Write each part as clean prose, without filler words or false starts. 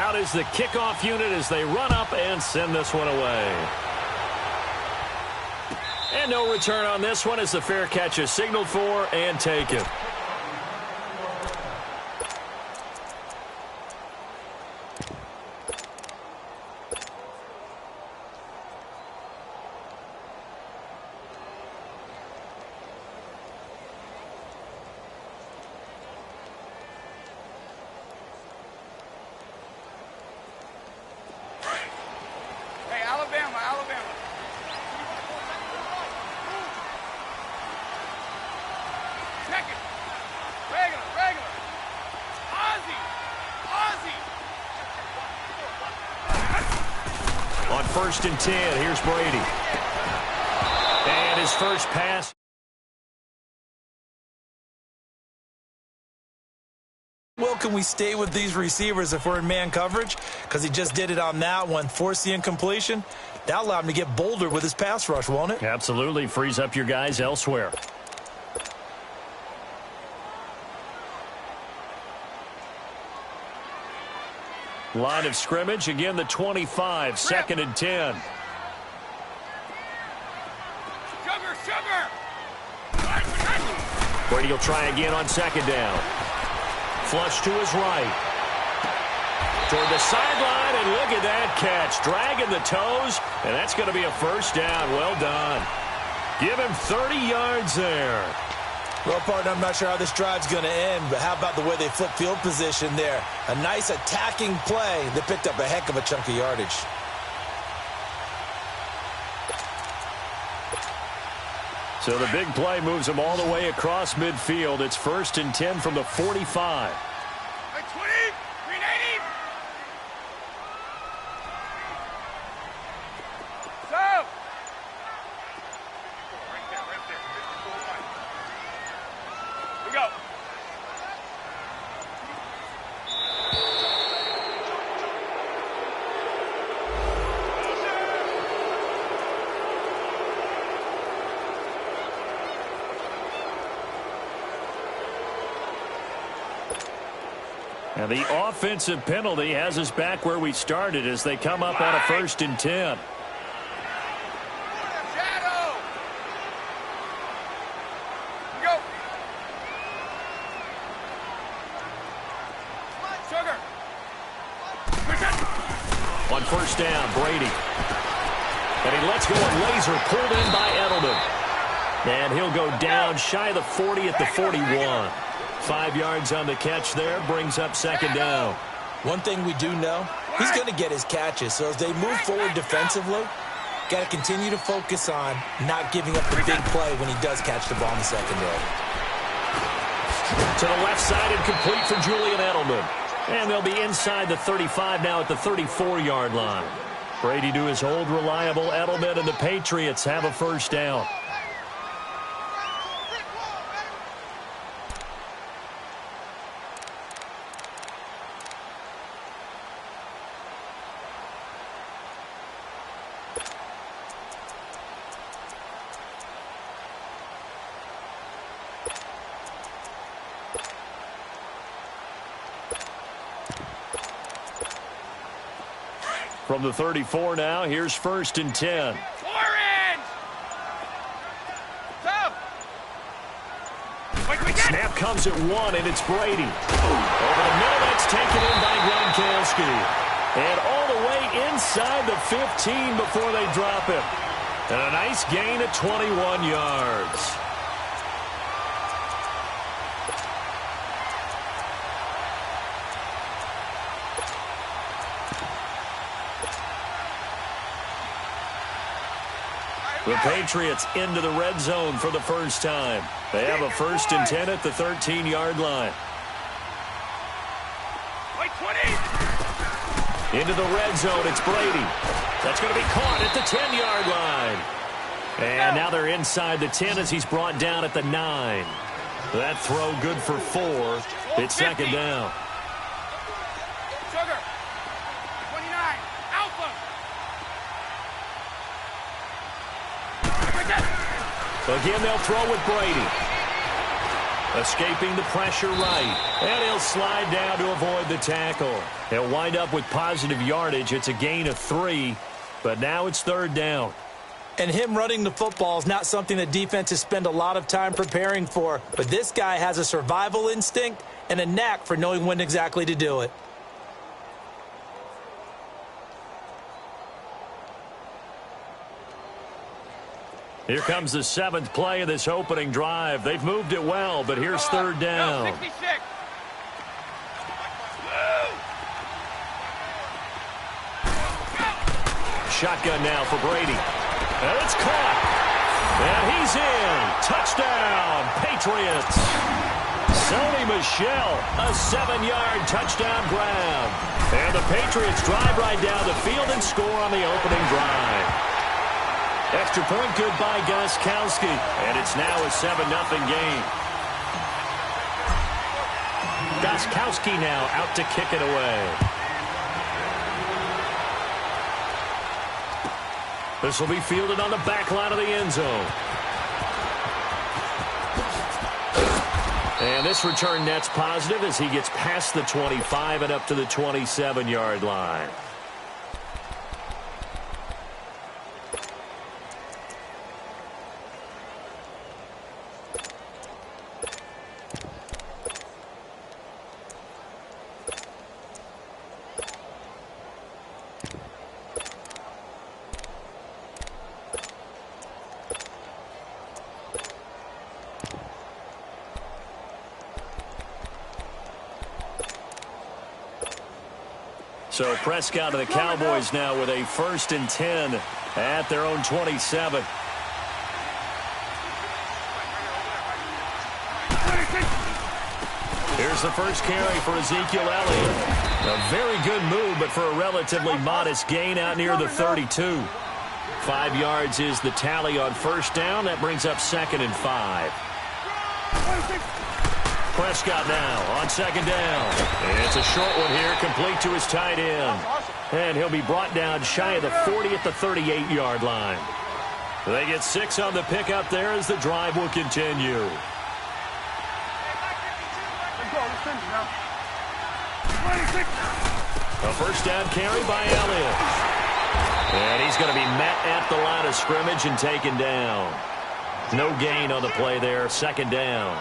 Out is the kickoff unit as they run up and send this one away. And no return on this one as the fair catch is signaled for and taken. On 1st and 10, here's Brady. And his first pass. Well, can we stay with these receivers if we're in man coverage? Because he just did it on that one, forced the incompletion. That allowed him to get bolder with his pass rush, won't it? Absolutely. Frees up your guys elsewhere. Line of scrimmage, again the 25, 2nd and 10. Brady will try again on 2nd down. Flush to his right. Toward the sideline, and look at that catch. Dragging the toes, and that's going to be a first down. Well done. Give him 30 yards there. Well, partner, I'm not sure how this drive's going to end, but how about the way they flip field position there? A nice attacking play. They picked up a heck of a chunk of yardage. So the big play moves them all the way across midfield. It's 1st and 10 from the 45. And the offensive penalty has us back where we started as they come up on a 1st and 10. On 1st down, Brady. And he lets go of Laser, pulled in by Edelman. And he'll go down shy of the 40 at the 41. 5 yards on the catch there, brings up 2nd down. One thing we do know, he's going to get his catches. So as they move forward defensively, got to continue to focus on not giving up the big play when he does catch the ball in the secondary. To the left side and complete for Julian Edelman. And they'll be inside the 35 now at the 34-yard line. Brady to his old reliable Edelman, and the Patriots have a first down. From the 34 now, here's 1st and 10. Snap comes at 1, and it's Brady. Over the middle, it's taken in by Gronkowski. And all the way inside the 15 before they drop him. And a nice gain at 21 yards. The Patriots into the red zone for the first time. They have a 1st and 10 at the 13-yard line. Into the red zone, it's Brady. That's going to be caught at the 10-yard line. And now they're inside the 10 as he's brought down at the 9. That throw good for 4. It's 2nd down. Again, they'll throw with Brady. Escaping the pressure right. And he'll slide down to avoid the tackle. He'll wind up with positive yardage. It's a gain of 3, but now it's 3rd down. And him running the football is not something that defenses spend a lot of time preparing for. But this guy has a survival instinct and a knack for knowing when exactly to do it. Here comes the 7th play of this opening drive. They've moved it well, but here's 3rd down. Shotgun now for Brady. And it's caught. And he's in. Touchdown, Patriots. Sony Michel, a 7-yard touchdown grab. And the Patriots drive right down the field and score on the opening drive. Extra point good by Gostkowski. And it's now a 7-0 game. Gostkowski now out to kick it away. This will be fielded on the back line of the end zone. And this return net's positive as he gets past the 25 and up to the 27-yard line. So Prescott of the Cowboys now with a 1st and 10 at their own 27. Here's the first carry for Ezekiel Elliott. A very good move, but for a relatively modest gain out near the 32. 5 yards is the tally on 1st down. That brings up 2nd and 5. Prescott now on 2nd down. It's a short one here, complete to his tight end. And he'll be brought down shy of the 40 at the 38-yard line. They get 6 on the pickup there as the drive will continue. A 1st down carry by Elliott. And he's going to be met at the line of scrimmage and taken down. No gain on the play there, 2nd down.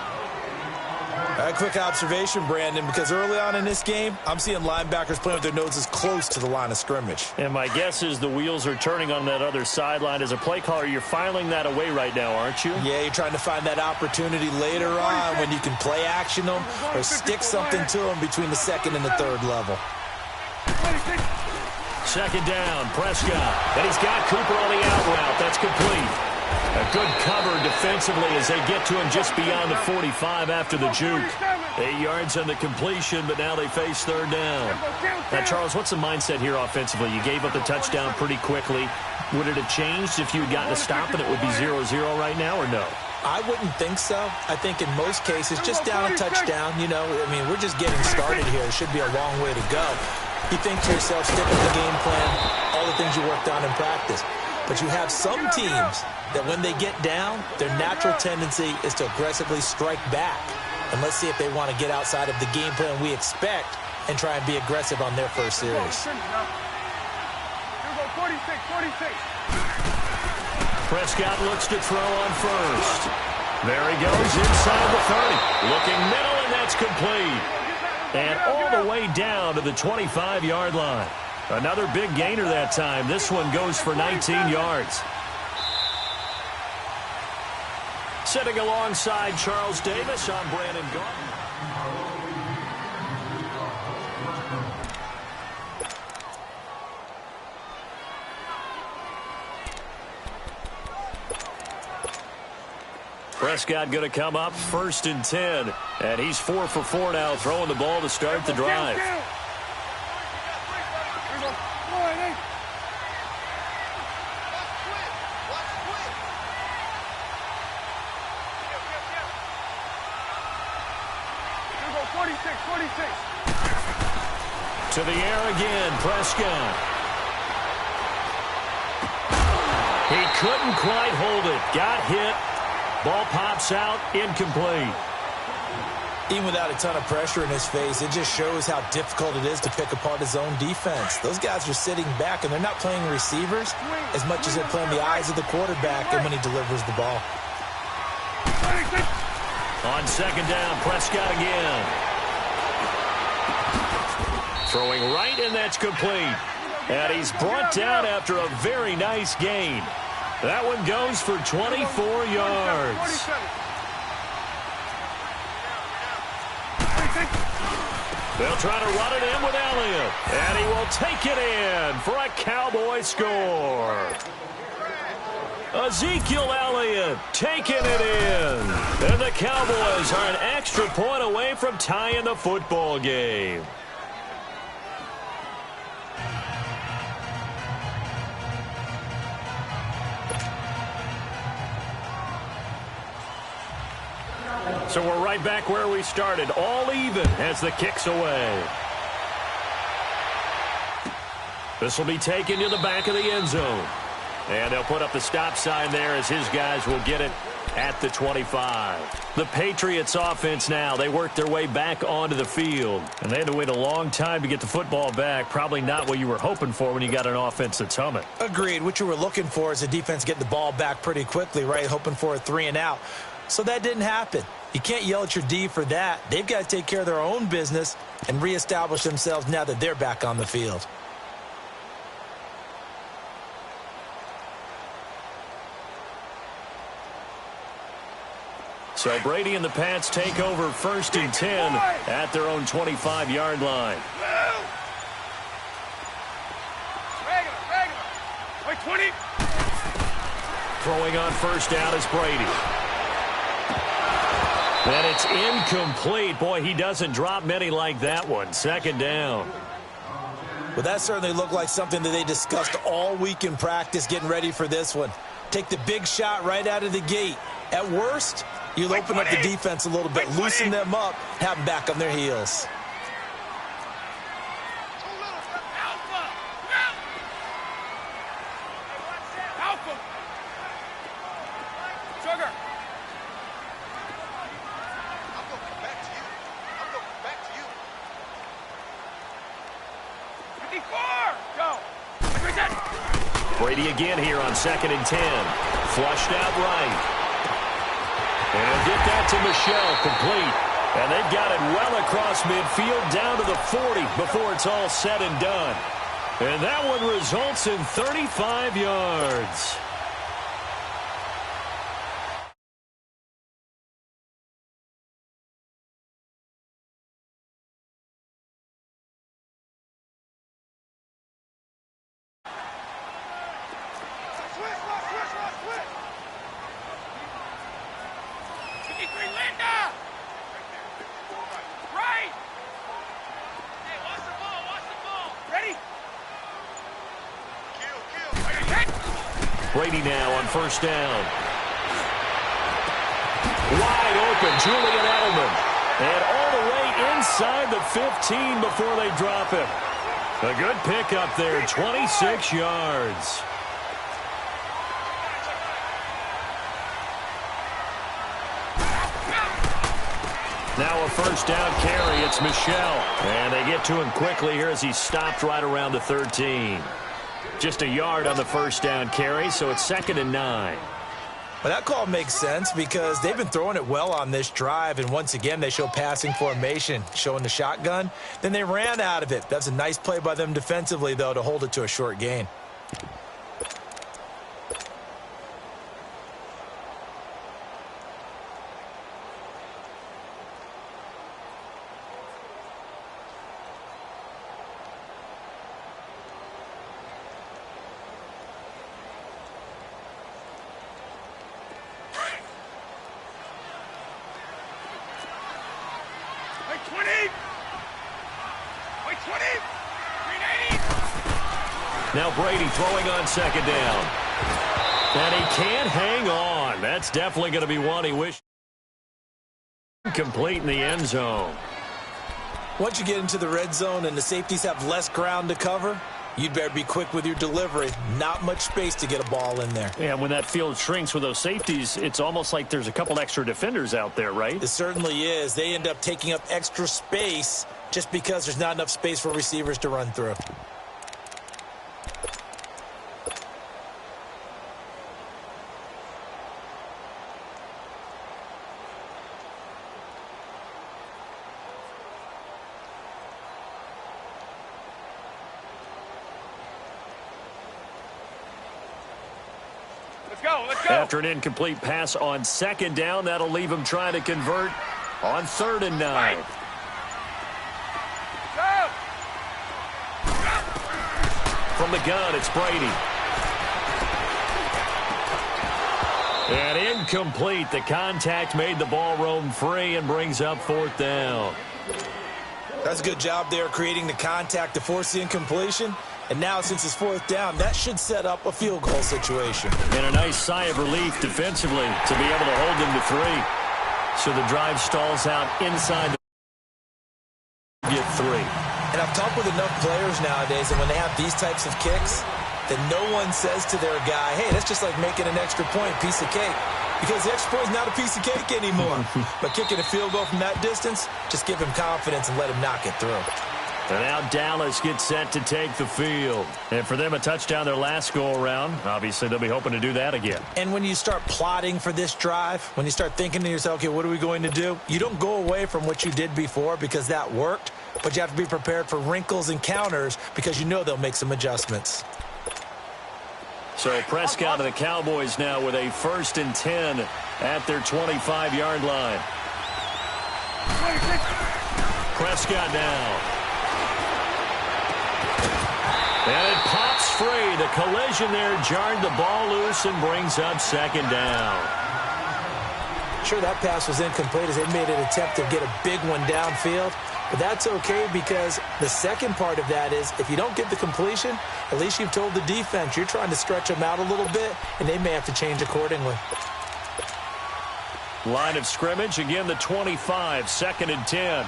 A quick observation, Brandon, because early on in this game, I'm seeing linebackers playing with their noses close to the line of scrimmage. And my guess is the wheels are turning on that other sideline. As a play caller, you're filing that away right now, aren't you? Yeah, you're trying to find that opportunity later on when you can play action them or stick something to them between the 2nd and the 3rd level. 2nd down, Prescott. And he's got Cooper on the out route. That's complete. A good cover defensively as they get to him just beyond the 45 after the juke. 8 yards on the completion, but now they face 3rd down. Now, Charles, what's the mindset here offensively? You gave up the touchdown pretty quickly. Would it have changed if you had gotten a stop and it would be 0-0 right now, or no? I wouldn't think so. I think in most cases, just down a touchdown, you know, I mean, we're just getting started here. It should be a long way to go. You think to yourself, stick with the game plan, all the things you worked on in practice. But you have some teams that when they get down, their natural tendency is to aggressively strike back. And let's see if they want to get outside of the game plan we expect and try and be aggressive on their first series. Prescott looks to throw on 1st. There he goes inside the 30. Looking middle, and that's complete. And all the way down to the 25-yard line. Another big gainer that time. This one goes for 19 yards. Sitting alongside Charles Davis, I'm Brandon Gaudin. Prescott going to come up 1st and 10. And he's 4 for 4 now, throwing the ball to start the drive. To the air again, Prescott. He couldn't quite hold it. Got hit. Ball pops out, incomplete. Even without a ton of pressure in his face, it just shows how difficult it is to pick apart his own defense. Those guys are sitting back, and they're not playing receivers as much as they're playing the eyes of the quarterback and when he delivers the ball. On second down, Prescott again. Throwing right, and that's complete. And he's brought down after a very nice gain. That one goes for 24 yards. They'll try to run it in with Elliott. And he will take it in for a Cowboy score. Ezekiel Elliott taking it in. And the Cowboys are an extra point away from tying the football game. So we're right back where we started, all even as the kick's away. This will be taken to the back of the end zone. And they'll put up the stop sign there as his guys will get it at the 25. The Patriots offense now, they work their way back onto the field. And they had to wait a long time to get the football back. Probably not what you were hoping for when you got an offense that's humming. Agreed. What you were looking for is a defense getting the ball back pretty quickly, right? Hoping for a 3-and-out. So that didn't happen. You can't yell at your D for that. They've got to take care of their own business and reestablish themselves now that they're back on the field. So Brady and the Pats take over 1st and 10 at their own 25-yard line. Wait, 20. Throwing on 1st down is Brady. And it's incomplete. Boy, he doesn't drop many like that one. 2nd down. Well, that certainly looked like something that they discussed all week in practice getting ready for this one. Take the big shot right out of the gate. At worst, you'll open up the defense a little bit, loosen them up, have them back on their heels. Brady again here on 2nd and 10. Flushed out right. And he'll get that to Michel, complete. And they've got it well across midfield down to the 40 before it's all said and done. And that one results in 35 yards. Brady now on 1st down. Wide open, Julian Edelman. And all the way inside the 15 before they drop him. A good pickup there, 26 yards. Now a 1st down carry, it's Michel. And they get to him quickly here as he stopped right around the 13. Just a yard on the 1st down carry, so it's 2nd and 9. Well, that call makes sense because they've been throwing it well on this drive, and once again they show passing formation, showing the shotgun. Then they ran out of it. That's a nice play by them defensively, though, to hold it to a short gain. Now Brady throwing on 2nd down. And he can't hang on. That's definitely going to be one he wished. Complete in the end zone. Once you get into the red zone and the safeties have less ground to cover, you'd better be quick with your delivery. Not much space to get a ball in there. Yeah, when that field shrinks with those safeties, it's almost like there's a couple extra defenders out there, right? It certainly is. They end up taking up extra space just because there's not enough space for receivers to run through. Let's go. After an incomplete pass on second down, that'll leave him trying to convert on 3rd and 9. Go. From the gun, it's Brady. And incomplete. The contact made the ball roam free and brings up 4th down. That's a good job there creating the contact to force the incompletion. And now, since it's 4th down, that should set up a field goal situation. And a nice sigh of relief defensively to be able to hold them to 3. So the drive stalls out inside the get 3. And I've talked with enough players nowadays, and when they have these types of kicks, that no one says to their guy, hey, that's just like making an extra point, piece of cake. Because the extra point is not a piece of cake anymore. But kicking a field goal from that distance, just give him confidence and let him knock it through. And now Dallas gets set to take the field. And for them, a touchdown their last go-around. Obviously, they'll be hoping to do that again. And when you start plotting for this drive, when you start thinking to yourself, okay, what are we going to do? You don't go away from what you did before because that worked. But you have to be prepared for wrinkles and counters because you know they'll make some adjustments. So Prescott and the Cowboys now with a 1st and 10 at their 25-yard line. Prescott now. And it pops free. The collision there jarred the ball loose and brings up 2nd down. Sure, that pass was incomplete as they made an attempt to get a big one downfield. But that's okay because the second part of that is if you don't get the completion, at least you've told the defense you're trying to stretch them out a little bit, and they may have to change accordingly. Line of scrimmage, again the 25, 2nd and 10.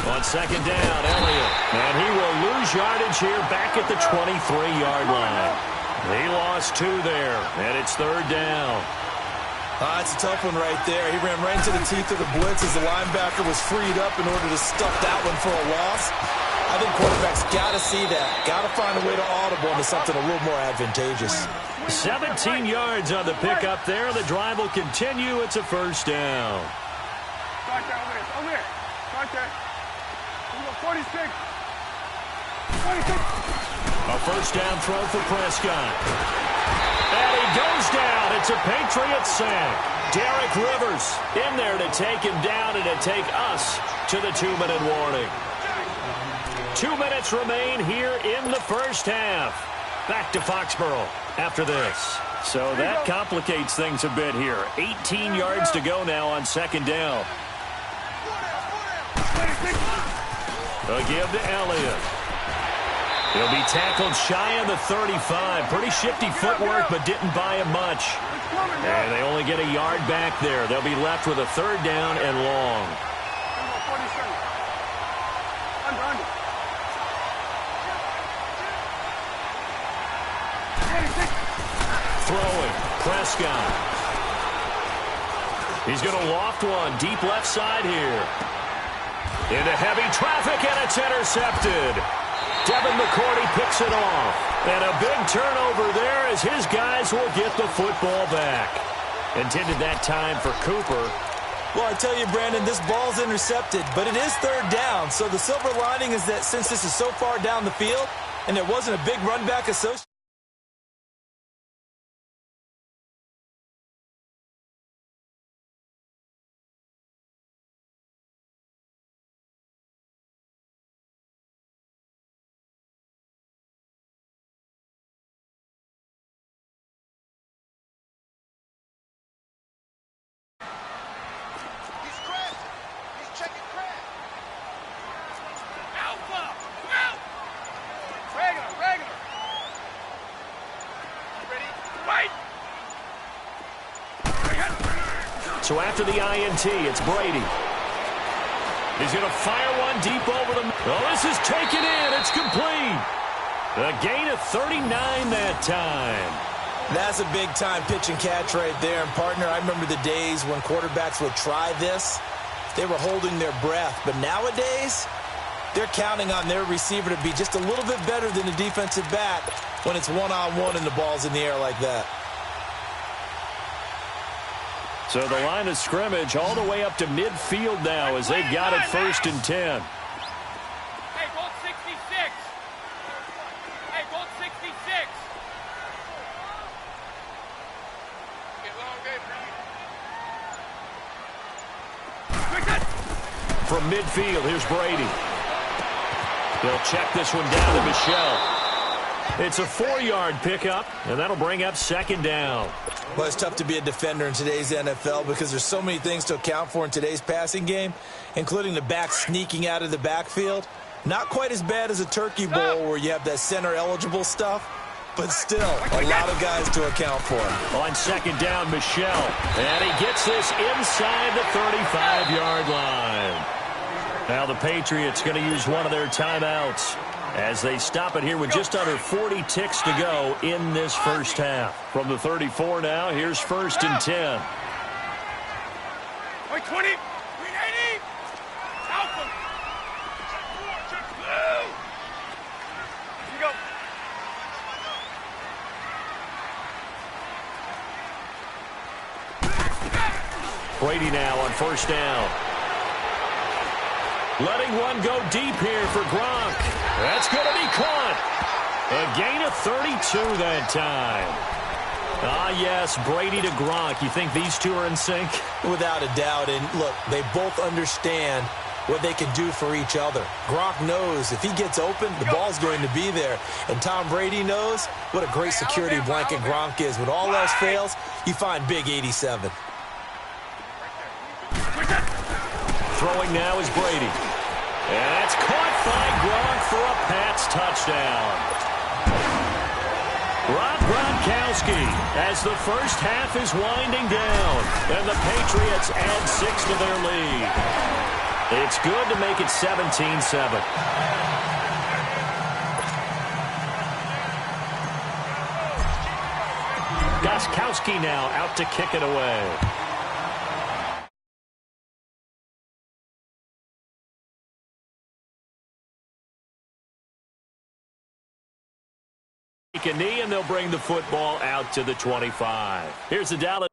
On 2nd down, Elliott. And he will lose yardage here back at the 23-yard line. He lost 2 there, and it's 3rd down. It's a tough one right there. He ran right into the teeth of the blitz as the linebacker was freed up in order to stuff that one for a loss. I think quarterbacks got to see that. Got to find a way to audible into something a little more advantageous. 17 yards on the pickup there. The drive will continue. It's a 1st down. Start there, over here. Start there. 46. 46. A 1st down throw for Prescott. And he goes down. It's a Patriot sack. Derek Rivers in there to take him down and to take us to the 2-minute warning. 2 minutes remain here in the 1st half. Back to Foxborough after this. So that complicates things a bit here. 18 yards to go now on 2nd down. A give to Elliott. He'll be tackled shy of the 35. Pretty shifty footwork, but didn't buy him much. And they only get a yard back there. They'll be left with a 3rd down and long. Throwing, Prescott. He's going to loft one deep left side here. Into heavy traffic, and it's intercepted. Devin McCourty picks it off. And a big turnover there as his guys will get the football back. Intended that time for Cooper. Well, I tell you, Brandon, this ball's intercepted, but it is 3rd down. So the silver lining is that since this is so far down the field and there wasn't a big run back associated, So after the INT, it's Brady. He's going to fire one deep over the... Oh, this is taken in. It's complete. A gain of 39 that time. That's a big-time pitch and catch right there. And, partner, I remember the days when quarterbacks would try this. They were holding their breath. But nowadays, they're counting on their receiver to be just a little bit better than the defensive back when it's one-on-one and the ball's in the air like that. So the line of scrimmage all the way up to midfield now as they've got it 1st and 10. Hey, goal 66. Hey, goal 66. Get long day, From midfield, here's Brady. They'll check this one down to Michelle. It's a 4-yard pickup, and that'll bring up 2nd down. Well, it's tough to be a defender in today's NFL because there's so many things to account for in today's passing game, including the back sneaking out of the backfield. Not quite as bad as a turkey bowl where you have that center-eligible stuff, but still a lot of guys to account for. On 2nd down, Michelle. And he gets this inside the 35-yard line. Now the Patriots going to use one of their timeouts as they stop it here with just under 40 ticks to go in this first half. From the 34 now, here's 1st and 10. Wait, 20. 380. Alpha. Here you go. Brady now on 1st down. Letting one go deep here for Gronk. That's going to be caught. A gain of 32 that time. Ah, yes, Brady to Gronk. You think these two are in sync? Without a doubt. And, look, they both understand what they can do for each other. Gronk knows if he gets open, the ball's going to be there. And Tom Brady knows what a great security blanket Gronk is. When all else fails, you find big 87. Throwing now is Brady. And that's caught by Gronk for a Pats touchdown. Rob Gronkowski as the first half is winding down. And the Patriots add 6 to their lead. It's good to make it 17-7. Gronkowski now out to kick it away. A knee, and they'll bring the football out to the 25. Here's the Dallas.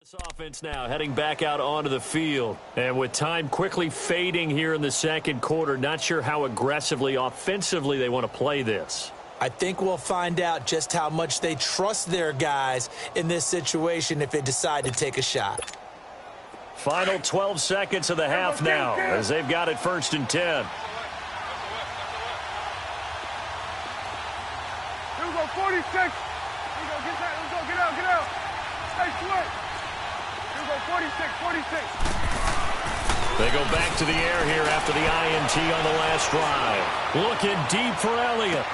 This offense now heading back out onto the field. And with time quickly fading here in the second quarter, not sure how aggressively, offensively they want to play this. I think we'll find out just how much they trust their guys in this situation if they decide to take a shot. Final 12 seconds of the half now as they've got it 1st and 10. Here we go, 46. Here we go, get that. Let's go, get out, get out. Stay sweat. Here we go, 46. They go back to the air here after the INT on the last drive. Looking deep for Elliott.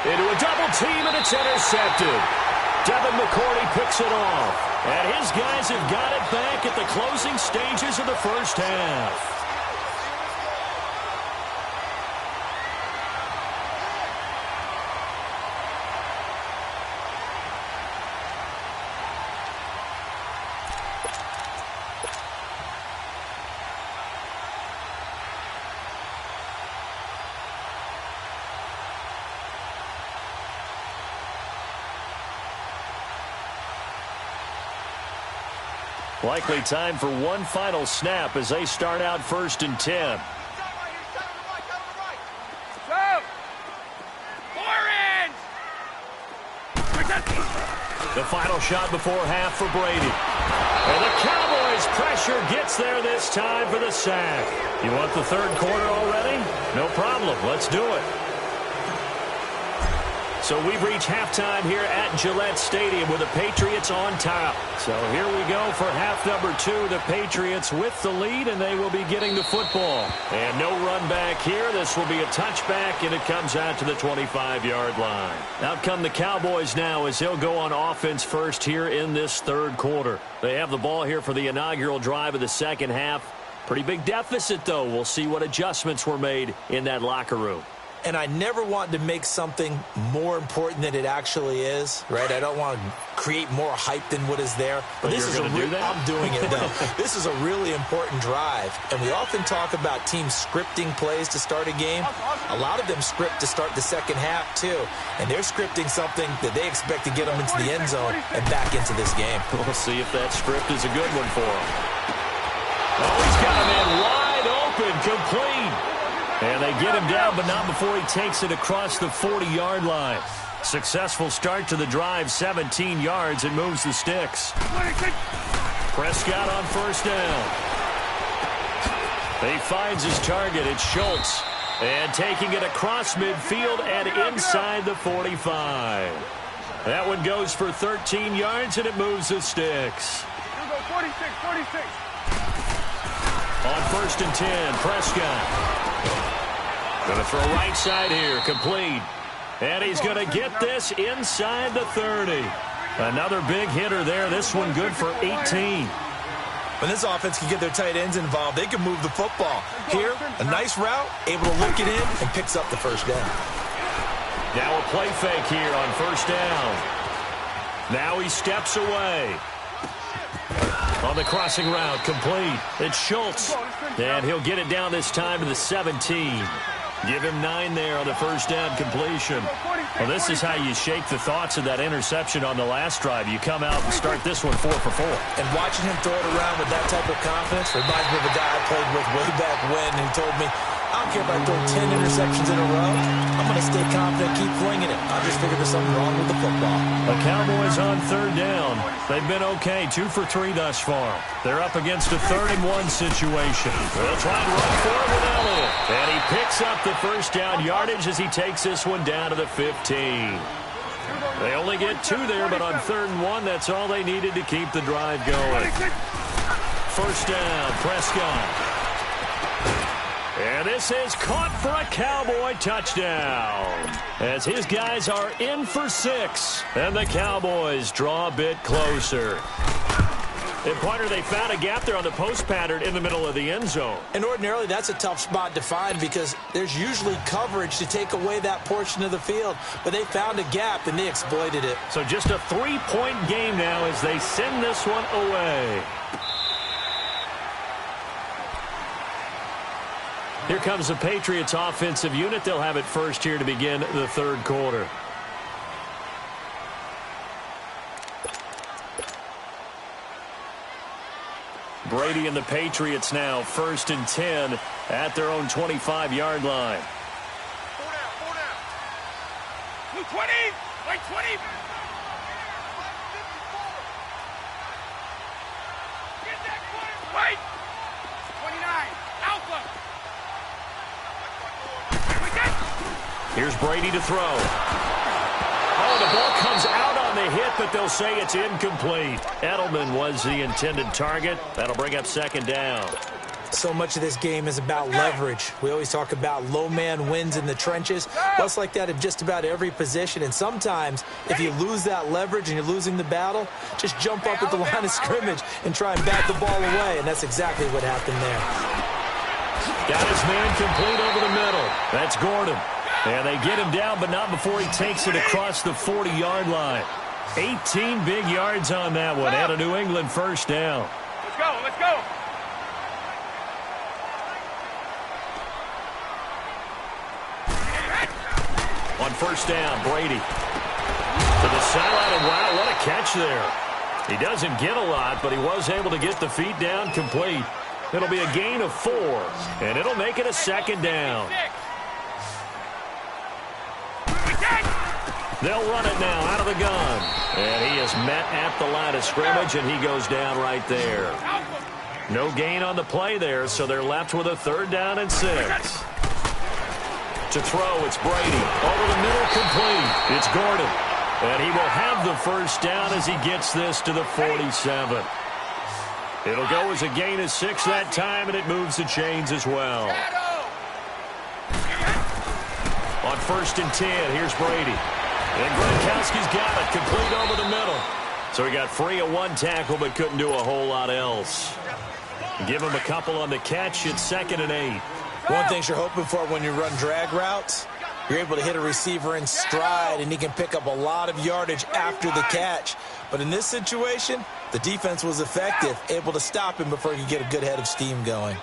Into a double team, and it's intercepted. Devin McCourty picks it off. And his guys have got it back at the closing stages of the first half. Likely time for one final snap as they start out 1st and 10. The final shot before half for Brady. And the Cowboys' pressure gets there this time for the sack. You want the third quarter already? No problem. Let's do it. So we've reached halftime here at Gillette Stadium with the Patriots on top. So here we go for half number 2. The Patriots with the lead, and they will be getting the football. And no run back here. This will be a touchback, and it comes out to the 25-yard line. Out come the Cowboys now as they'll go on offense first here in this third quarter. They have the ball here for the inaugural drive of the second half. Pretty big deficit, though. We'll see what adjustments were made in that locker room. And I never want to make something more important than it actually is, right? I don't want to create more hype than what is there. But this is I'm doing it, though. This is a really important drive. And we often talk about teams scripting plays to start a game. A lot of them script to start the second half, too. And they're scripting something that they expect to get them into the end zone and back into this game. We'll see if that script is a good one for them. Oh, he's got him in wide open, complete. And they get him down, but not before he takes it across the 40-yard line. Successful start to the drive, 17 yards, and moves the sticks. Prescott on 1st down. He finds his target. It's Schultz. And taking it across midfield and inside the 45. That one goes for 13 yards, and it moves the sticks. Here we go, 46. On 1st and 10, Prescott. Going to throw right side here, complete. And he's going to get this inside the 30. Another big hitter there. This one good for 18. When this offense can get their tight ends involved, they can move the football. Here, a nice route, able to look it in, and picks up the 1st down. Now a play fake here on 1st down. Now he steps away. On the crossing route, complete. It's Schultz. And he'll get it down this time to the 17. Give him 9 there on the 1st down completion. Well, this is how you shake the thoughts of that interception on the last drive. You come out and start this one 4 for 4. And watching him throw it around with that type of confidence reminds me of a guy I played with way back when, and he told me, I don't care if I throw 10 interceptions in a row. I'm going to stay confident, keep flinging it. I just figured there's something wrong with the football. The Cowboys on 3rd down. They've been okay, 2 for 3 thus far. They're up against a 3rd and 1 situation. They'll try and run for it with Elliott. And he picks up the 1st down yardage as he takes this one down to the 15. They only get 2 there, but on 3rd and 1, that's all they needed to keep the drive going. 1st down, Prescott. And this is caught for a Cowboy touchdown. As his guys are in for 6. And the Cowboys draw a bit closer. And, partner, they found a gap there on the post pattern in the middle of the end zone. And ordinarily that's a tough spot to find because there's usually coverage to take away that portion of the field. But they found a gap and they exploited it. So just a 3-point game now as they send this one away. Here comes the Patriots offensive unit. They'll have it first here to begin the 3rd quarter. Brady and the Patriots now 1st and 10 at their own 25-yard line. 220, like 20. Get that corner, wait. 29, Alpha. Here's Brady to throw. Oh, the ball comes out on the hit, but they'll say it's incomplete. Edelman was the intended target. That'll bring up 2nd down. So much of this game is about leverage. We always talk about low man wins in the trenches. Well, it's like that in just about every position. And sometimes, if you lose that leverage and you're losing the battle, just jump up at the line of scrimmage and try and bat the ball away. And that's exactly what happened there. Got his man complete over the middle. That's Gordon. And they get him down, but not before he takes it across the 40-yard line. 18 big yards on that one, and a New England 1st down. Let's go, let's go. On 1st down, Brady to the sideline, and wow, what a catch there. He doesn't get a lot, but he was able to get the feet down complete. It'll be a gain of 4, and it'll make it a 2nd down. They'll run it now out of the gun. And he is met at the line of scrimmage, and he goes down right there. No gain on the play there, so they're left with a 3rd down and 6. To throw, it's Brady. Over the middle, complete. It's Gordon. And he will have the 1st down as he gets this to the 47. It'll go as a gain of 6 that time, and it moves the chains as well. On 1st and 10, here's Brady. And Gronkowski's got it, complete over the middle. So he got free of 1 tackle, but couldn't do a whole lot else. Give him a couple on the catch. It's 2nd and 8. One thing you're hoping for when you run drag routes, you're able to hit a receiver in stride, and he can pick up a lot of yardage after the catch. But in this situation, the defense was effective, able to stop him before he could get a good head of steam going.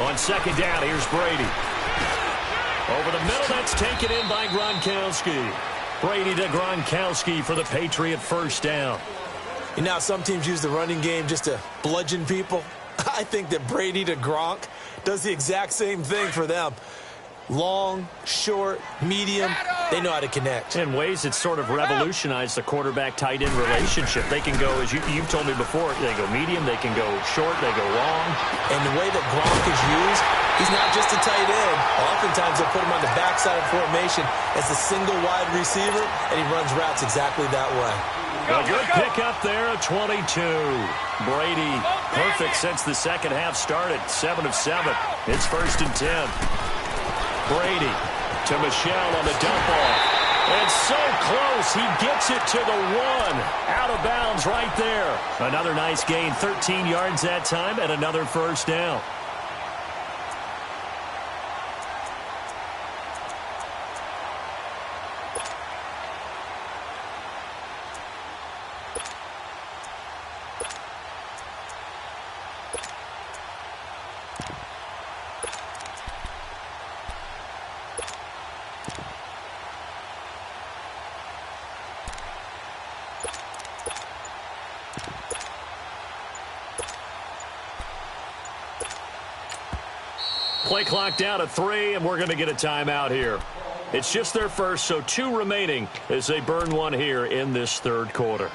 On 2nd down, here's Brady. Over the middle, that's taken in by Gronkowski. Brady to Gronkowski for the Patriot 1st down. You know, some teams use the running game just to bludgeon people. I think that Brady to Gronk does the exact same thing for them. Long, short, medium, they know how to connect. In ways it's sort of revolutionized the quarterback-tight end relationship. They can go, as you've told me before, they go medium, they can go short, they go long. And the way that Gronk is used, he's not just a tight end. Oftentimes they'll put him on the backside of formation as a single wide receiver, and he runs routes exactly that way. A good pick up there at 22. Brady, perfect since the 2nd half started. 7 of 7. It's 1st and 10. Brady to Michelle on the dump off. And so close, he gets it to the 1. Out of bounds right there. Another nice gain, 13 yards that time, and another 1st down. Play clock down to 3, and we're going to get a timeout here. It's just their first, so 2 remaining as they burn 1 here in this 3rd quarter.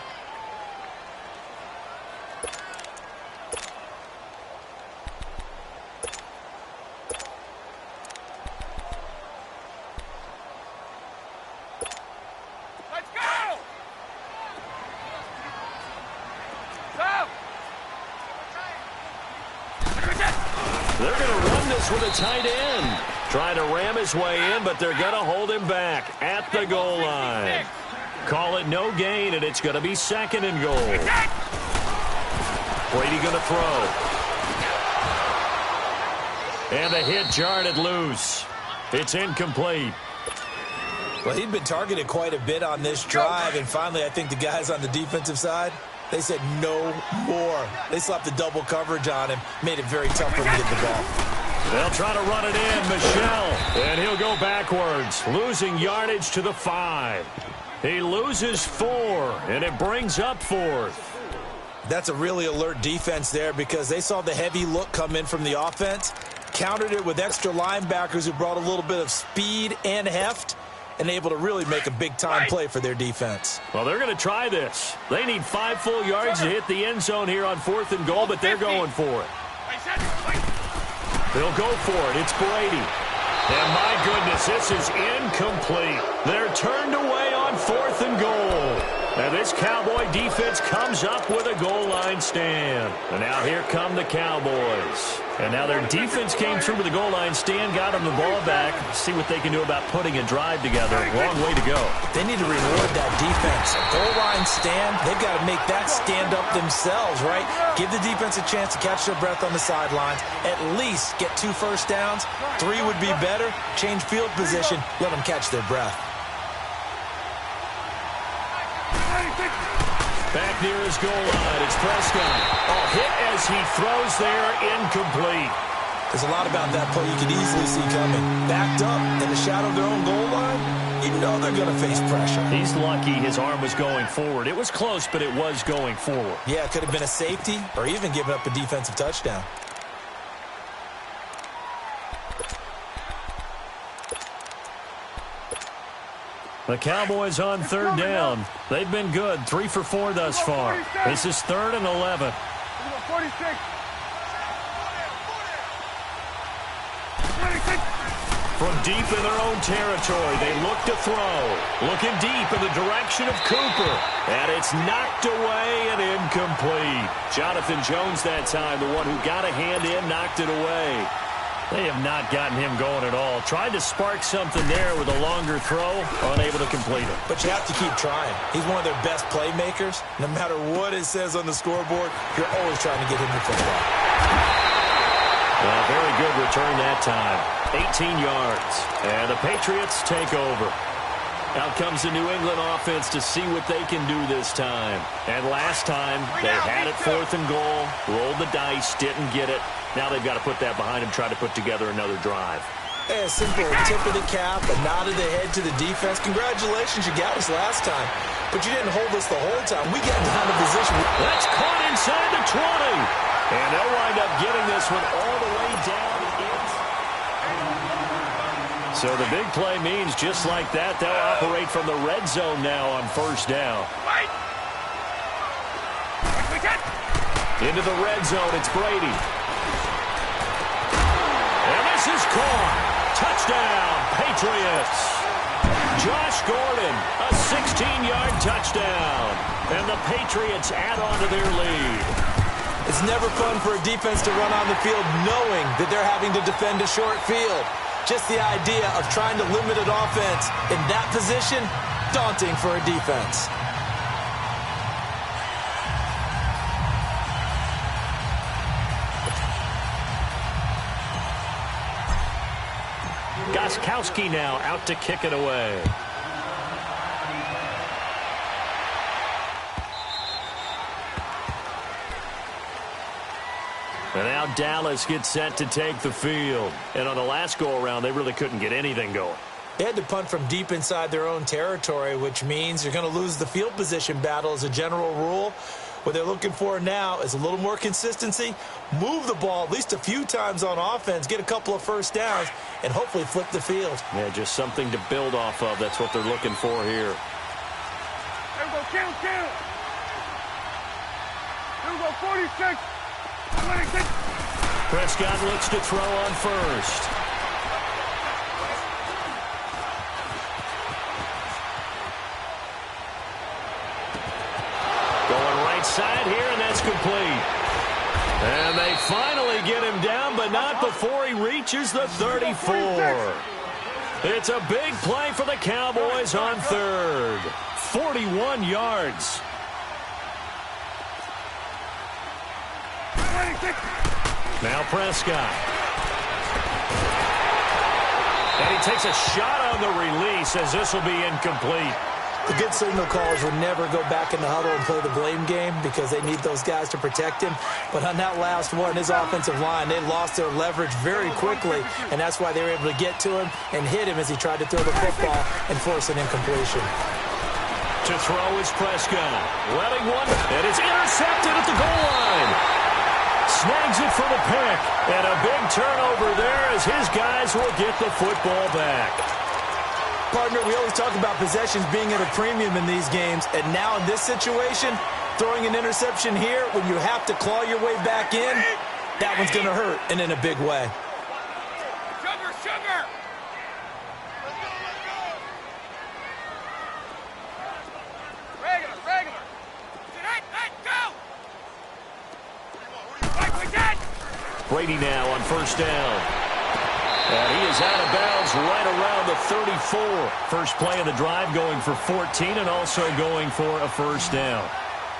Let's go! Go! They're going to run this with a tight end. Trying to ram his way in, but they're going to hold him back at the goal line. Call it no gain, and it's going to be 2nd and goal. Brady going to throw. And the hit jarred it loose. It's incomplete. Well, he'd been targeted quite a bit on this drive, and finally I think the guys on the defensive side, they said no more. They slapped the double coverage on him, made it very tough for him to get the ball. They'll try to run it in, Michelle, and he'll go backwards, losing yardage to the 5. He loses 4, and it brings up 4th. That's a really alert defense there because they saw the heavy look come in from the offense, countered it with extra linebackers who brought a little bit of speed and heft, and able to really make a big-time play for their defense. Well, they're going to try this. They need 5 full yards to hit the end zone here on 4th and goal, but they're going for it. They'll go for it. It's Brady. And my goodness, this is incomplete. They're turned away on 4th and goal. And this Cowboy defense comes up with a goal line stand. And now here come the Cowboys. And now their defense came through with the goal line stand, got them the ball back. See what they can do about putting a drive together. Long way to go. They need to reward that defense. A goal line stand, they've got to make that stand up themselves, right? Give the defense a chance to catch their breath on the sidelines. At least get 2 first downs. 3 would be better. Change field position. Let them catch their breath. Back near his goal line, it's Prescott. Oh, hit as he throws there, incomplete. There's a lot about that play you could easily see coming. Backed up in the shadow of their own goal line, you know they're going to face pressure. He's lucky his arm was going forward. It was close, but it was going forward. Yeah, it could have been a safety or even given up a defensive touchdown. The Cowboys on 3rd down. They've been good, 3 for 4 thus far. This is 3rd and 11. 46. From deep in their own territory, they look to throw. Looking deep in the direction of Cooper. And it's knocked away and incomplete. Jonathan Jones that time, the one who got a hand in, knocked it away. They have not gotten him going at all. Tried to spark something there with a longer throw, unable to complete it. But you have to keep trying. He's one of their best playmakers. No matter what it says on the scoreboard, you're always trying to get him the football. Well, very good return that time. 18 yards. And the Patriots take over. Out comes the New England offense to see what they can do this time. And last time, they had it 4th and goal, rolled the dice, didn't get it. Now they've got to put that behind them, try to put together another drive. A simple tip of the cap, a nod of the head to the defense. Congratulations, you got us last time. But you didn't hold us the whole time. We got down to position. That's caught inside the 20. And they'll wind up getting this one all the way down in. So the big play means just like that, they'll operate from the red zone now on 1st down. Into the red zone, it's Brady. And this is caught. Touchdown, Patriots. Josh Gordon, a 16-yard touchdown. And the Patriots add on to their lead. It's never fun for a defense to run on the field knowing that they're having to defend a short field. Just the idea of trying to limit an offense in that position, daunting for a defense. Gostkowski now out to kick it away. And now Dallas gets set to take the field. And on the last go-around, they really couldn't get anything going. They had to punt from deep inside their own territory, which means you're going to lose the field position battle as a general rule. What they're looking for now is a little more consistency, move the ball at least a few times on offense, get a couple of first downs, and hopefully flip the field. Yeah, just something to build off of. That's what they're looking for here. Here we go, count. Here we go, 46. 26. Prescott looks to throw on 1st. Side here, and that's complete. And they finally get him down, but not before he reaches the 34. It's a big play for the Cowboys on 3rd. 41 yards. Now Prescott. And he takes a shot on the release as this will be incomplete. The good signal callers would never go back in the huddle and play the blame game because they need those guys to protect him. But on that last one, his offensive line, they lost their leverage very quickly, and that's why they were able to get to him and hit him as he tried to throw the football and force an incompletion. To throw is Prescott. Letting one, and it's intercepted at the goal line. Snags it for the pick. And a big turnover there as his guys will get the football back. Partner, we always talk about possessions being at a premium in these games. And now in this situation, throwing an interception here when you have to claw your way back in, that one's going to hurt, and in a big way. Sugar! Regular! Go! Brady now on first down. And he is out of bounds right around the 34. First play of the drive going for 14 and also going for a first down.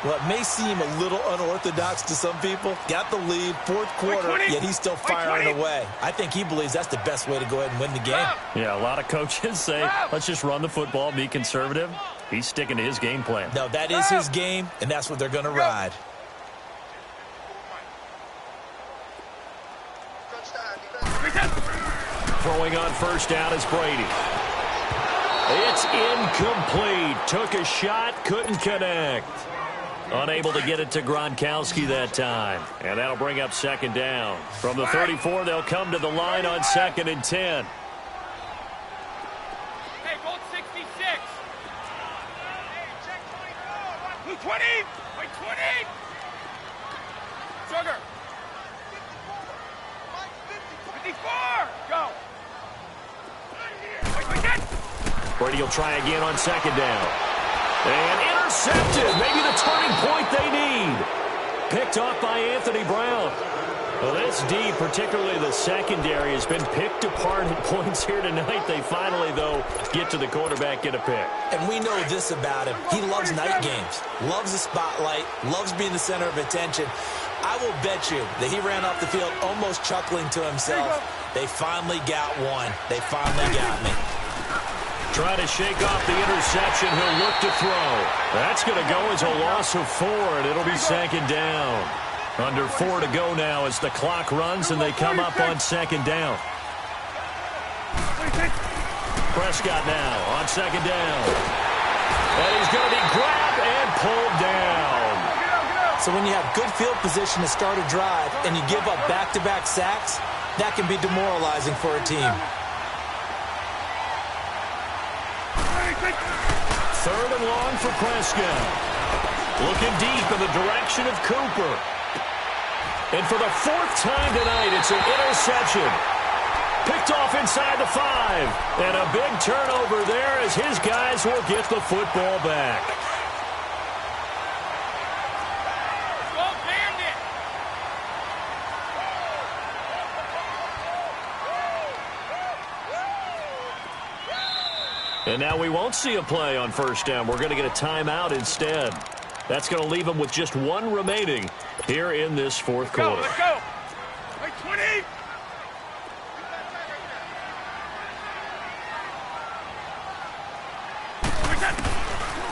Well, it may seem a little unorthodox to some people. Got the lead, fourth quarter, yet he's still firing away. I think he believes that's the best way to go ahead and win the game. Yeah, a lot of coaches say, let's just run the football, be conservative. He's sticking to his game plan. No, that is his game, and that's what they're going to ride. Throwing on first down is Brady. It's incomplete. Took a shot, couldn't connect. Unable to get it to Gronkowski that time. And that'll bring up second down. From the 34, they'll come to the line on 2nd and 10. Hey, goal 66. Blue 20. Wait, 20. Sugar. 54. Go. Brady will try again on second down. And intercepted. Maybe the turning point they need. Picked off by Anthony Brown. Well, this D, particularly the secondary, has been picked apart at points here tonight. They finally, though, get to the quarterback, get a pick. And we know this about him. He loves night games, loves the spotlight, loves being the center of attention. I will bet you that he ran off the field almost chuckling to himself. They finally got one. They finally got me. Trying to shake off the interception. He'll look to throw. That's going to go as a loss of 4, and it'll be second down. Under 4 to go now as the clock runs, and they come up on second down. Prescott now on second down. And he's going to be grabbed and pulled down. So when you have good field position to start a drive and you give up back-to-back sacks, that can be demoralizing for a team. 3rd and long for Prescott. Looking deep in the direction of Cooper. And for the 4th time tonight, it's an interception. Picked off inside the 5. And a big turnover there as his guys will get the football back. And now we won't see a play on first down. We're going to get a timeout instead. That's going to leave them with just 1 remaining here in this 4th quarter. Let's go. Wait, 20.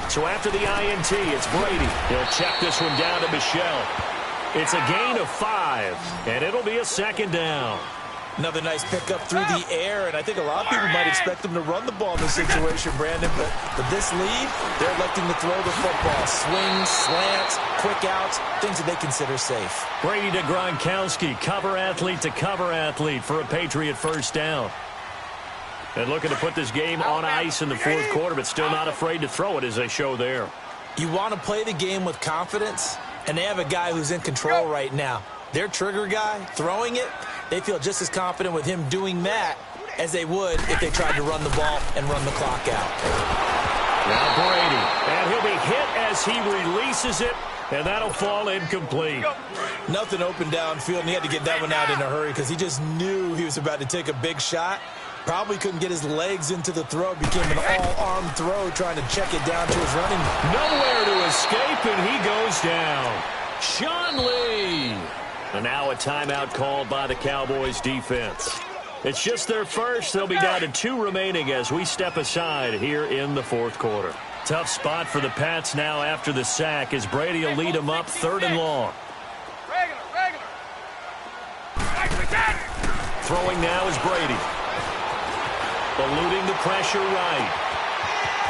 So after the INT, it's Brady. He'll check this one down to Michelle. It's a gain of 5, and it'll be a second down. Another nice pickup through the air, and I think a lot of people might expect them to run the ball in this situation, Brandon. But with this lead, they're electing to throw the football. Swings, slants, quick outs, things that they consider safe. Brady to Gronkowski, cover athlete to cover athlete for a Patriot first down. And looking to put this game on ice in the 4th quarter, but still not afraid to throw it as they show there. You want to play the game with confidence, and they have a guy who's in control right now. Their trigger guy, throwing it, they feel just as confident with him doing that as they would if they tried to run the ball and run the clock out. Now Brady, and he'll be hit as he releases it, and that'll fall incomplete. Nothing open downfield, and he had to get that one out in a hurry because he just knew he was about to take a big shot. Probably couldn't get his legs into the throw. Became an all-arm throw trying to check it down to his running. Nowhere to escape, and he goes down. Sean Lee. And now a timeout called by the Cowboys defense. It's just their first. They'll be down to 2 remaining as we step aside here in the 4th quarter. Tough spot for the Pats now after the sack as Brady will lead them up 3rd and long. Regular. Throwing now is Brady. Eluding the pressure right.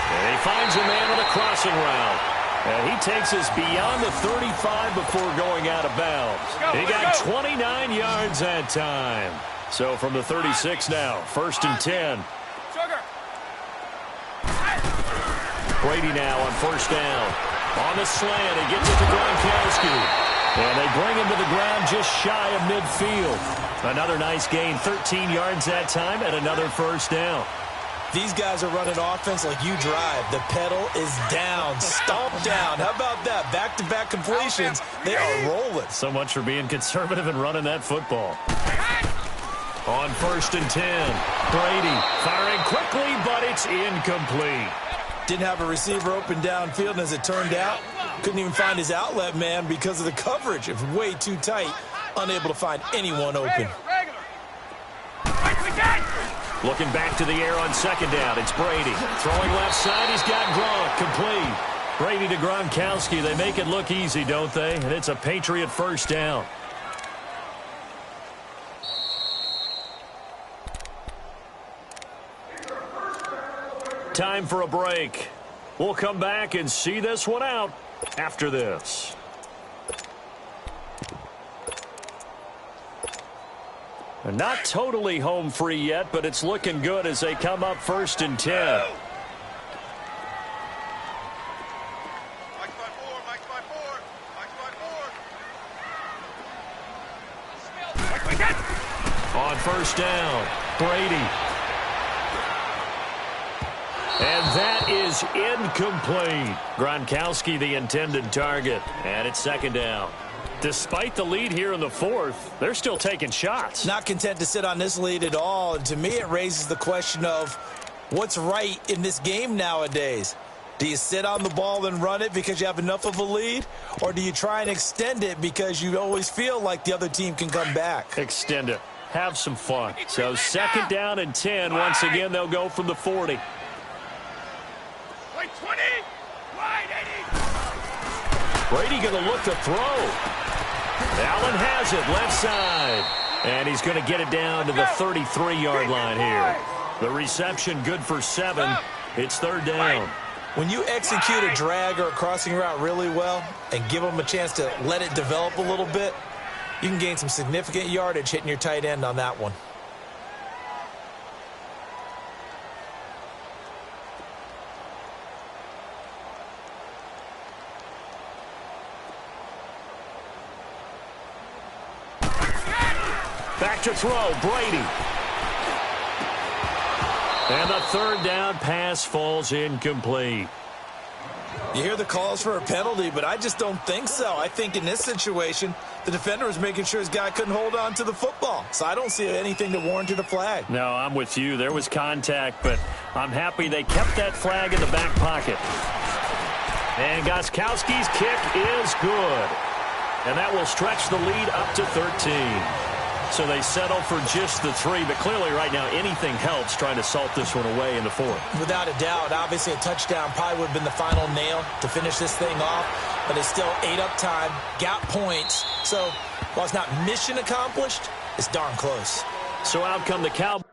And he finds a man on a crossing route. And he takes us beyond the 35 before going out of bounds. He got 29 yards that time. So from the 36 now, 1st and 10. Brady now on 1st down. On the slant, he gets it to Gronkowski. And they bring him to the ground just shy of midfield. Another nice gain, 13 yards that time, and another 1st down. These guys are running offense like you drive. The pedal is down, stomp down. How about that? Back-to-back completions. They are rolling. So much for being conservative and running that football. On 1st and 10, Brady firing quickly, but it's incomplete. Didn't have a receiver open downfield, and as it turned out, couldn't even find his outlet man because of the coverage. It was way too tight, unable to find anyone open. Looking back to the air on 2nd down, it's Brady. Throwing left side, he's got Gronk, complete. Brady to Gronkowski, they make it look easy, don't they? And it's a Patriot 1st down. Time for a break. We'll come back and see this one out after this. Not totally home free yet, but it's looking good as they come up 1st and 10. On 1st down, Brady. And that is incomplete. Gronkowski, the intended target. And it's 2nd down. Despite the lead here in the 4th, they're still taking shots. Not content to sit on this lead at all. And to me, it raises the question of what's right in this game nowadays. Do you sit on the ball and run it because you have enough of a lead? Or do you try and extend it because you always feel like the other team can come back? Extend it. Have some fun. So 2nd down and 10. Once again, they'll go from the 40. Wait, 20. Wide 80. Brady going to look to throw. Allen has it, left side. And he's going to get it down to the 33-yard line here. The reception good for 7. It's 3rd down. When you execute a drag or a crossing route really well and give them a chance to let it develop a little bit, you can gain some significant yardage hitting your tight end on that one. Back to throw, Brady. And the 3rd down pass falls incomplete. You hear the calls for a penalty, but I just don't think so. I think in this situation, the defender was making sure his guy couldn't hold on to the football. So I don't see anything that warranted a flag. No, I'm with you. There was contact, but I'm happy they kept that flag in the back pocket. And Gostkowski's kick is good. And that will stretch the lead up to 13. So they settle for just the 3, but clearly right now anything helps trying to salt this one away in the 4th. Without a doubt, obviously a touchdown probably would have been the final nail to finish this thing off, but it's still 8 up time, got points. So while it's not mission accomplished, it's darn close. So out come the Cowboys.